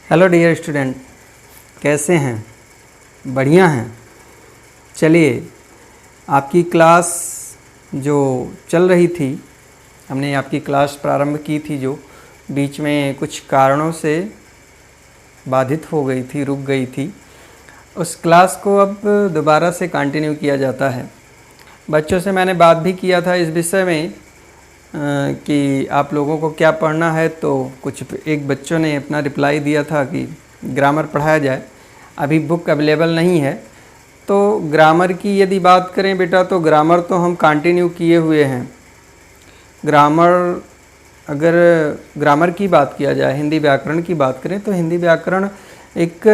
Hello dear student, कैसे हैं? बढ़िया हैं। चलिए, आपकी क्लास जो चल रही थी, हमने आपकी क्लास प्रारंभ की थी जो बीच में कुछ कारणों से बाधित हो गई थी, रुक गई थी। उस क्लास को अब दोबारा से कंटिन्यू किया जाता है। बच्चों से मैंने बात भी किया था इस विषय में कि आप लोगों को क्या पढ़ना है, तो एक बच्चों ने अपना रिप्लाई दिया था कि ग्रामर पढ़ाया जाए। अभी बुक अवेलेबल नहीं है, तो ग्रामर की यदि बात करें बेटा, तो ग्रामर तो हम कंटिन्यू किए हुए हैं। अगर ग्रामर की बात किया जाए, हिंदी व्याकरण की बात करें, तो हिंदी व्याकरण एक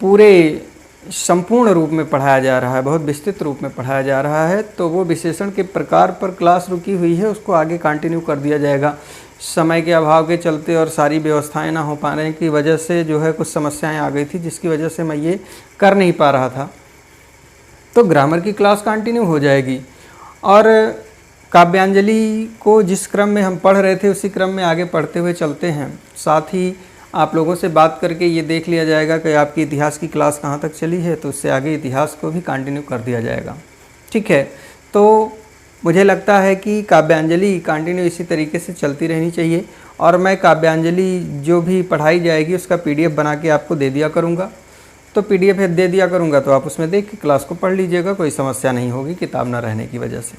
पूरे संपूर्ण रूप में पढ़ाया जा रहा है, बहुत विस्तृत रूप में पढ़ाया जा रहा है। तो वो विशेषण के प्रकार पर क्लास रुकी हुई है, उसको आगे कंटिन्यू कर दिया जाएगा। समय के अभाव के चलते और सारी व्यवस्थाएं ना हो पाने की वजह से जो है कुछ समस्याएं आ गई थी, जिसकी वजह से मैं ये कर नहीं पा रहा था। तो ग्रामर की क्लास कंटिन्यू हो जाएगी और काव्यांजलि को जिस क्रम में हम पढ़ रहे थे उसी क्रम में आगे पढ़ते हुए चलते हैं। साथ ही आप लोगों से बात करके ये देख लिया जाएगा कि आपकी इतिहास की क्लास कहाँ तक चली है, तो उससे आगे इतिहास को भी कंटिन्यू कर दिया जाएगा। ठीक है, तो मुझे लगता है कि काव्यांजलि कंटिन्यू इसी तरीके से चलती रहनी चाहिए और मैं काव्यांजलि जो भी पढ़ाई जाएगी उसका PDF बना के आपको दे दिया करूँगा। तो PDF दे दिया करूँगा तो आप उसमें देख के क्लास को पढ़ लीजिएगा, कोई समस्या नहीं होगी किताब ना रहने की वजह से।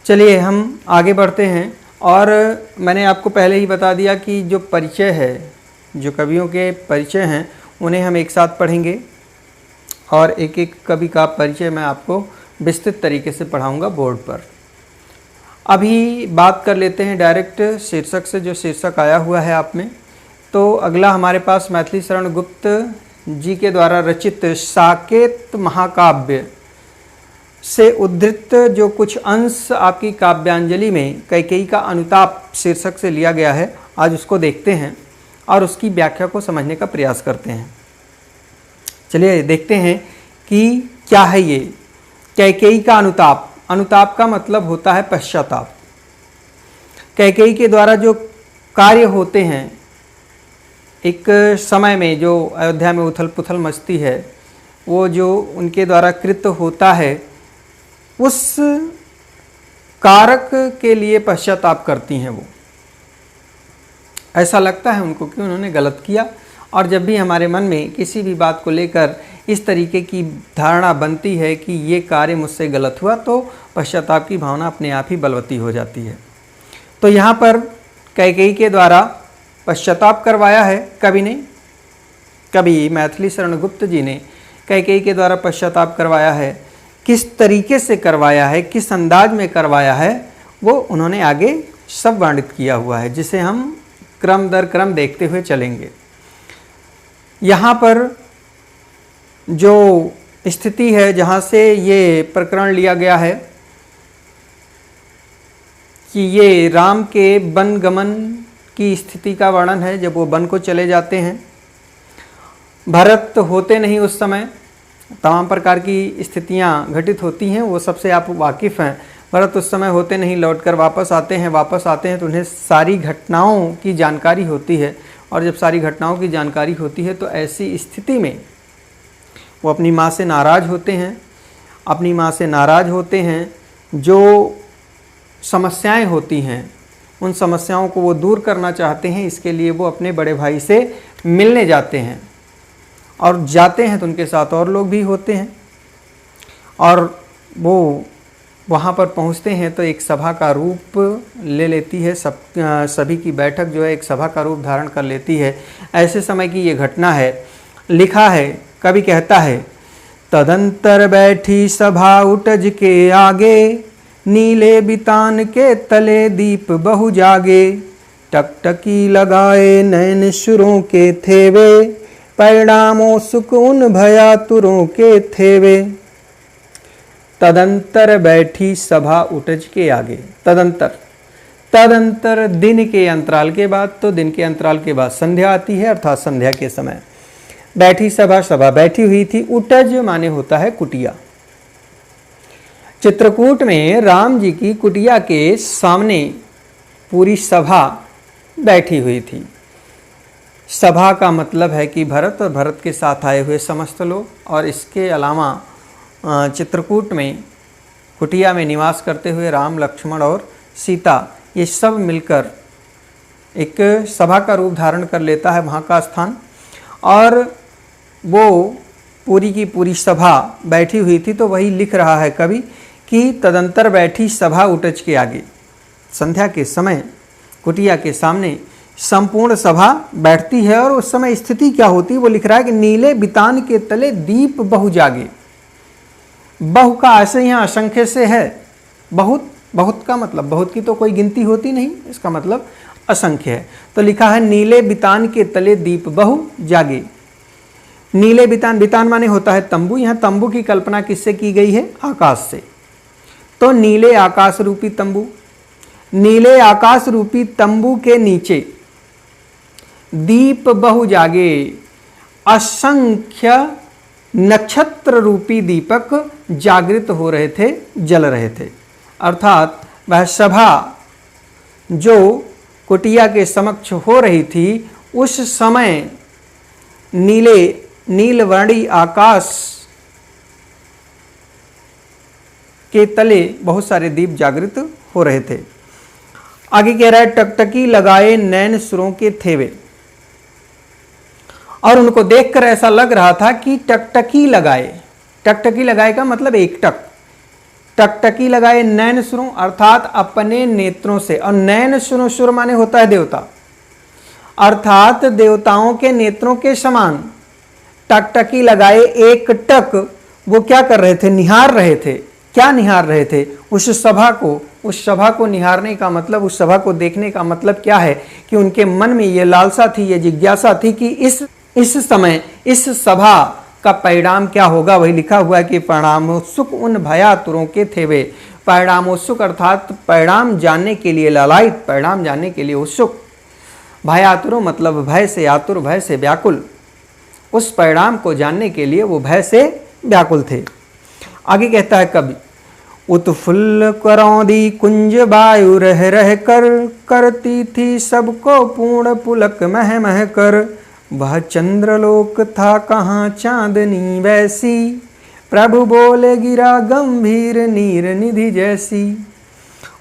चलिए हम आगे बढ़ते हैं। और मैंने आपको पहले ही बता दिया कि जो परिचय है, जो कवियों के परिचय हैं, उन्हें हम एक साथ पढ़ेंगे और एक एक कवि का परिचय मैं आपको विस्तृत तरीके से पढ़ाऊंगा बोर्ड पर। अभी बात कर लेते हैं डायरेक्ट शीर्षक से, जो शीर्षक आया हुआ है आप में। तो अगला हमारे पास मैथिली शरण गुप्त जी के द्वारा रचित साकेत महाकाव्य से उद्धृत जो कुछ अंश आपकी काव्यांजलि में कैकेयी का अनुताप शीर्षक से लिया गया है, आज उसको देखते हैं और उसकी व्याख्या को समझने का प्रयास करते हैं। चलिए देखते हैं कि क्या है ये कैकेयी का अनुताप। अनुताप का मतलब होता है पश्चाताप। कैकेयी के द्वारा जो कार्य होते हैं, एक समय में जो अयोध्या में उथल पुथल मचती है, वो जो उनके द्वारा कृत होता है, उस कारक के लिए पश्चाताप करती हैं। वो ऐसा लगता है उनको कि उन्होंने गलत किया। और जब भी हमारे मन में किसी भी बात को लेकर इस तरीके की धारणा बनती है कि ये कार्य मुझसे गलत हुआ, तो पश्चाताप की भावना अपने आप ही बलवती हो जाती है। तो यहाँ पर कैकेयी के द्वारा पश्चाताप करवाया है कवि ने, कवि मैथिली शरण गुप्त जी ने कैकेयी के द्वारा पश्चाताप करवाया है। किस तरीके से करवाया है, किस अंदाज में करवाया है, वो उन्होंने आगे सब वर्णित किया हुआ है, जिसे हम क्रम दर क्रम देखते हुए चलेंगे। यहाँ पर जो स्थिति है जहाँ से ये प्रकरण लिया गया है कि ये राम के वन गमन की स्थिति का वर्णन है, जब वो वन को चले जाते हैं। भरत होते नहीं उस समय, तमाम प्रकार की स्थितियाँ घटित होती हैं, वो सबसे आप वाकिफ़ हैं। भरत उस समय होते नहीं, लौटकर वापस आते हैं तो उन्हें सारी घटनाओं की जानकारी होती है। और जब सारी घटनाओं की जानकारी होती है तो ऐसी स्थिति में वो अपनी माँ से नाराज़ होते हैं। जो समस्याएं होती हैं, उन समस्याओं को वो दूर करना चाहते हैं। इसके लिए वो अपने बड़े भाई से मिलने जाते हैं और जाते हैं तो उनके साथ और लोग भी होते हैं। और वो वहाँ पर पहुँचते हैं तो एक सभा का रूप ले लेती है, सभी की बैठक जो है एक सभा का रूप धारण कर लेती है। ऐसे समय की ये घटना है। लिखा है, कवि कहता है, तदंतर बैठी सभा उटज के आगे, नीले बितान के तले दीप बहु जागे, टकटकी लगाए नयन शुरों के थेवे, परिणामों सुख उन भयातुरों के थेवे। तदंतर बैठी सभा उटज के आगे। तदंतर दिन के अंतराल के बाद, तो दिन के अंतराल के बाद संध्या आती है, अर्थात संध्या के समय बैठी सभा बैठी हुई थी। उटज माने होता है कुटिया। चित्रकूट में राम जी की कुटिया के सामने पूरी सभा बैठी हुई थी। सभा का मतलब है कि भरत और भरत के साथ आए हुए समस्त लोग, और इसके अलावा चित्रकूट में कुटिया में निवास करते हुए राम, लक्ष्मण और सीता, ये सब मिलकर एक सभा का रूप धारण कर लेता है वहाँ का स्थान। और वो पूरी की पूरी सभा बैठी हुई थी, तो वही लिख रहा है कवि कि तदंतर बैठी सभा उटज के आगे। संध्या के समय कुटिया के सामने संपूर्ण सभा बैठती है, और उस समय स्थिति क्या होती है वो लिख रहा है कि नीले बितान के तले दीप बहु जागे। बहु का आशय यहाँ असंख्य से है, बहुत, बहुत का मतलब बहुत की तो कोई गिनती होती नहीं, इसका मतलब असंख्य है। तो लिखा है नीले बितान के तले दीप बहु जागे। नीले बितान, बितान माने होता है तंबू। यहाँ तंबू की कल्पना किससे की गई है? आकाश से। तो नीले आकाश रूपी तंबू, नीले आकाश रूपी तंबू के नीचे दीप बहु जागे, असंख्य नक्षत्र रूपी दीपक जागृत हो रहे थे, जल रहे थे। अर्थात वह सभा जो कुटिया के समक्ष हो रही थी, उस समय नीलवर्णी आकाश के तले बहुत सारे दीप जागृत हो रहे थे। आगे कह रहा है टकटकी लगाए नैन सुरों के थेवे, और उनको देखकर ऐसा लग रहा था कि टकटकी लगाए। टकटकी लगाए का मतलब एक टक, टकटकी लगाए नैन सुरों अर्थात अपने नेत्रों से। और नैन सुरों, सुर माने होता है देवता, अर्थात देवताओं के नेत्रों के समान टकटकी लगाए एक टक। वो क्या कर रहे थे? निहार रहे थे। क्या निहार रहे थे? उस सभा को। उस सभा को निहारने का मतलब, उस सभा को देखने का मतलब क्या है कि उनके मन में ये लालसा थी, ये जिज्ञासा थी कि इस समय इस सभा का परिणाम क्या होगा। वही लिखा हुआ है कि परिणामोत्सुक उन भयातुरों के थे वे। परिणामोत्सुक अर्थात परिणाम जानने के लिए लालायित, परिणाम जानने के लिए उत्सुक। भयातुरो मतलब भय से, आतुर भय से व्याकुल। उस परिणाम को जानने के लिए वो भय से व्याकुल थे। आगे कहता है कवि, उत्फुल्ल करौंदी कुंज वायु रह रह कर, करती थी सबको पूर्ण पुलक मह मह कर। वह चंद्रलोक था कहाँ चांदनी वैसी, प्रभु बोले गिरा गंभीर नीर निधि जैसी।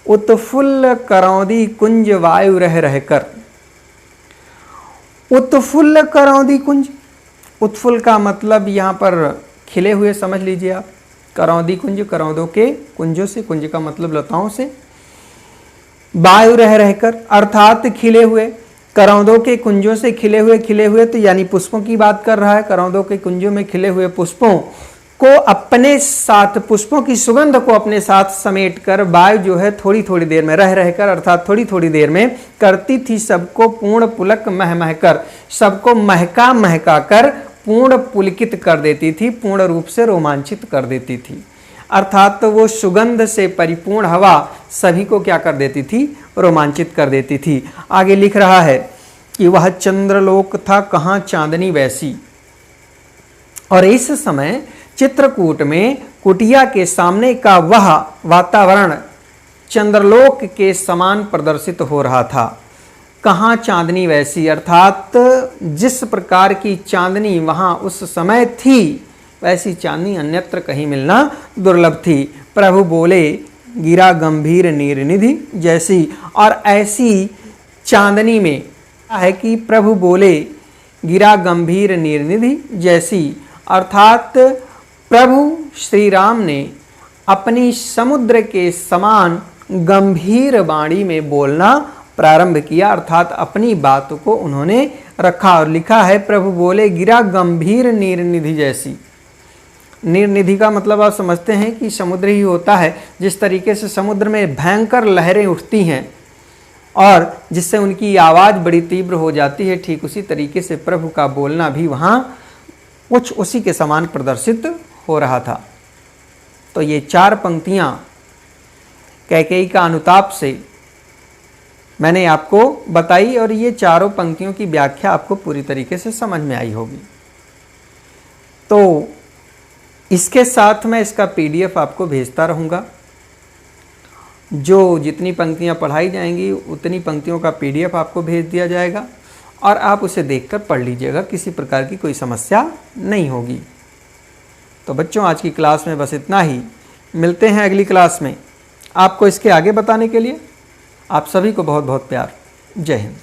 उत्फुल्ल करौंदी कुंज वायु रह रह कर। उत्फुल्ल करौंदी कुंज, उत्फुल्ल का मतलब यहाँ पर खिले हुए समझ लीजिए आप। करौंदी कुंज, करौंदों के कुंजों से, कुंज का मतलब लताओं से। वायु रह रहकर अर्थात खिले हुए, करौंदों के कुंजों से खिले हुए तो यानी पुष्पों की बात कर रहा है। करौंदों के कुंजों में खिले हुए पुष्पों को अपने साथ, पुष्पों की सुगंध को अपने साथ समेट कर वायु जो है थोड़ी थोड़ी देर में रह रहकर अर्थात थोड़ी थोड़ी देर में करती थी सबको पूर्ण पुलक मह मह कर, सबको महका महका कर पूर्ण पुलकित कर देती थी, पूर्ण रूप से रोमांचित कर देती थी। अर्थात तो वो सुगंध से परिपूर्ण हवा सभी को क्या कर देती थी? रोमांचित कर देती थी। आगे लिख रहा है कि वह चंद्रलोक था कहाँ चांदनी वैसी। और इस समय चित्रकूट में कुटिया के सामने का वह वातावरण चंद्रलोक के समान प्रदर्शित हो रहा था। कहाँ चांदनी वैसी अर्थात जिस प्रकार की चांदनी वहाँ उस समय थी, वैसी चांदनी अन्यत्र कहीं मिलना दुर्लभ थी। प्रभु बोले गिरा गंभीर नीर निधि जैसी। और ऐसी चांदनी में है कि प्रभु बोले गिरा गंभीर नीर निधि जैसी, अर्थात प्रभु श्री राम ने अपनी समुद्र के समान गंभीर वाणी में बोलना प्रारंभ किया, अर्थात अपनी बात को उन्होंने रखा। और लिखा है प्रभु बोले गिरा गंभीर नीर निधि जैसी। नीर निधि का मतलब आप समझते हैं कि समुद्र ही होता है। जिस तरीके से समुद्र में भयंकर लहरें उठती हैं और जिससे उनकी आवाज़ बड़ी तीव्र हो जाती है, ठीक उसी तरीके से प्रभु का बोलना भी वहाँ कुछ उसी के समान प्रदर्शित हो रहा था। तो ये चार पंक्तियाँ कैकेयी का अनुताप से मैंने आपको बताई, और ये चारों पंक्तियों की व्याख्या आपको पूरी तरीके से समझ में आई होगी। तो इसके साथ मैं इसका PDF आपको भेजता रहूँगा। जो जितनी पंक्तियाँ पढ़ाई जाएंगी उतनी पंक्तियों का PDF आपको भेज दिया जाएगा। और आप उसे देखकर पढ़ लीजिएगा, किसी प्रकार की कोई समस्या नहीं होगी। तो बच्चों आज की क्लास में बस इतना ही, मिलते हैं अगली क्लास में आपको इसके आगे बताने के लिए। आप सभी को बहुत बहुत प्यार। जय हिंद।